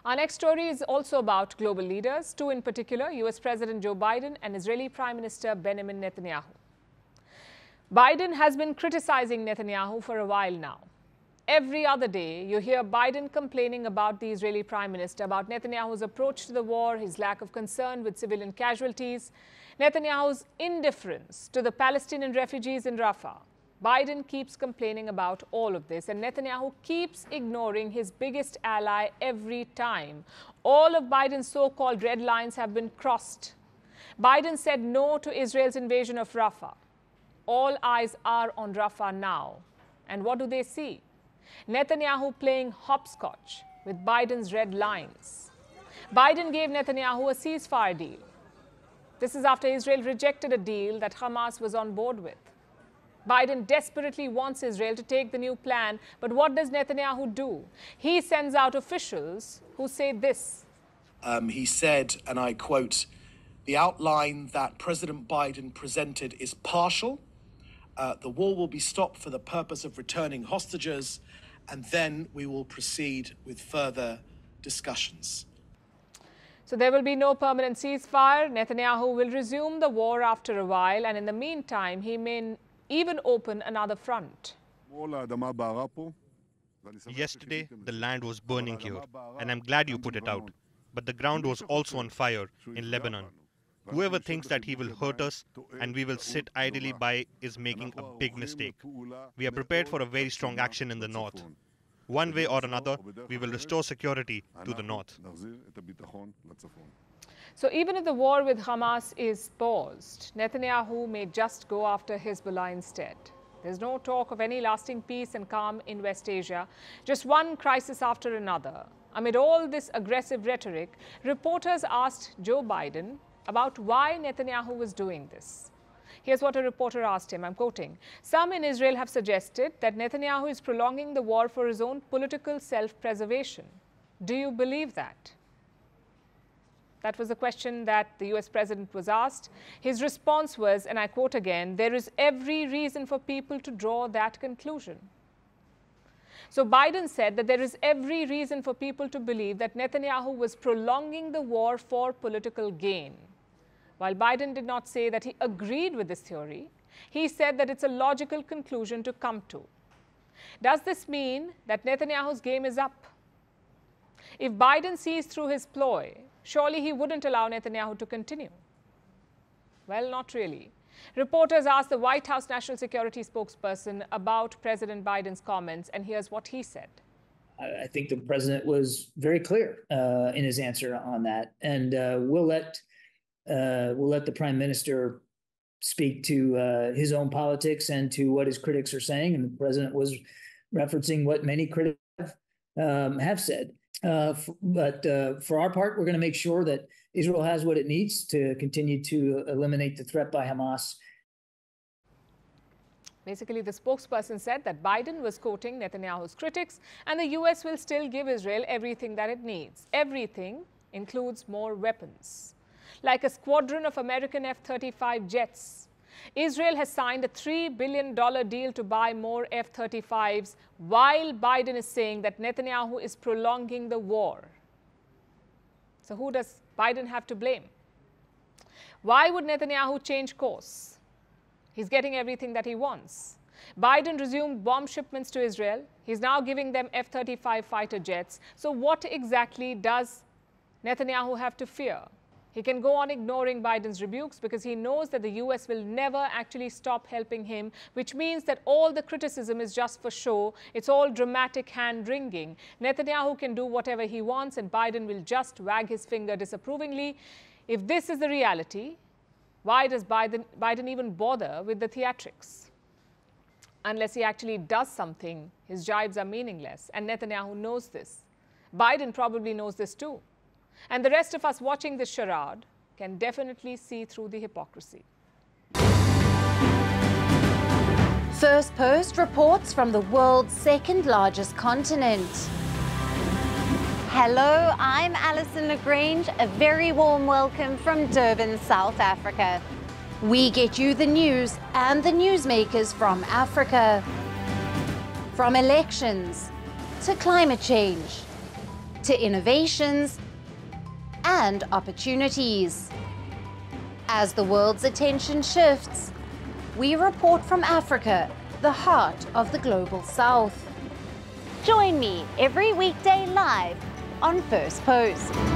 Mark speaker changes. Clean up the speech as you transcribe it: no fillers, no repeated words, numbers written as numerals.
Speaker 1: Our next story is also about global leaders, two in particular, US President Joe Biden and Israeli Prime Minister Bejnamin Netanyahu. Biden has been criticizing Netanyahu for a while now. Every other day, you hear Biden complaining about the Israeli Prime Minister, about Netanyahu's approach to the war, his lack of concern with civilian casualties, Netanyahu's indifference to the Palestinian refugees in Rafah. Biden keeps complaining about all of this, and Netanyahu keeps ignoring his biggest ally every time. All of Biden's so-called red lines have been crossed. Biden said no to Israel's invasion of Rafah. All eyes are on Rafah now. And what do they see? Netanyahu playing hopscotch with Biden's red lines. Biden gave Netanyahu a ceasefire deal. This is after Israel rejected a deal that Hamas was on board with. Biden desperately wants Israel to take the new plan, but what does Netanyahu do? He sends out officials who say this.
Speaker 2: He said, and I quote, "The outline that President Biden presented is partial. The war will be stopped for the purpose of returning hostages, and then we will proceed with further discussions."
Speaker 1: So there will be no permanent ceasefire. Netanyahu will resume the war after a while, and in the meantime, he may even open another front.
Speaker 3: Yesterday, the land was burning here, and I'm glad you put it out. But the ground was also on fire in Lebanon. Whoever thinks that he will hurt us and we will sit idly by is making a big mistake. We are prepared for a very strong action in the north. One way or another, we will restore security to the north.
Speaker 1: So even if the war with Hamas is paused, Netanyahu may just go after Hezbollah instead. There's no talk of any lasting peace and calm in West Asia, just one crisis after another. Amid all this aggressive rhetoric, reporters asked Joe Biden about why Netanyahu was doing this. Here's what a reporter asked him, I'm quoting, "Some in Israel have suggested that Netanyahu is prolonging the war for his own political self-preservation. Do you believe that?" That was the question that the US president was asked. His response was, and I quote again, "There is every reason for people to draw that conclusion." So Biden said that there is every reason for people to believe that Netanyahu was prolonging the war for political gain. While Biden did not say that he agreed with this theory, he said that it's a logical conclusion to come to. Does this mean that Netanyahu's game is up? If Biden sees through his ploy, surely he wouldn't allow Netanyahu to continue. Well, not really. Reporters asked the White House National Security spokesperson about President Biden's comments, and here's what he said.
Speaker 4: I think the president was very clear in his answer on that, and we'll let the prime minister speak to his own politics and to what his critics are saying. And the president was referencing what many critics have said. But for our part, we're going to make sure that Israel has what it needs to continue to eliminate the threat by Hamas.
Speaker 1: Basically, the spokesperson said that Biden was quoting Netanyahu's critics, and the US will still give Israel everything that it needs. Everything includes more weapons, like a squadron of American F-35 jets. Israel has signed a $3 billion deal to buy more F-35s, while Biden is saying that Netanyahu is prolonging the war. So who does Biden have to blame? Why would Netanyahu change course? He's getting everything that he wants. Biden resumed bomb shipments to Israel. He's now giving them F-35 fighter jets. So what exactly does Netanyahu have to fear? He can go on ignoring Biden's rebukes because he knows that the US will never actually stop helping him, which means that all the criticism is just for show. It's all dramatic hand-wringing. Netanyahu can do whatever he wants, and Biden will just wag his finger disapprovingly. If this is the reality, why does Biden even bother with the theatrics? Unless he actually does something, his jibes are meaningless, and Netanyahu knows this. Biden probably knows this too. And the rest of us watching this charade can definitely see through the hypocrisy.
Speaker 5: Firstpost reports from the world's second largest continent. Hello, I'm Alison Lagrange. A very warm welcome from Durban, South Africa. We get you the news and the newsmakers from Africa. From elections to climate change, to innovations and opportunities. As the world's attention shifts, we report from Africa, the heart of the global South. Join me every weekday live on Firstpost.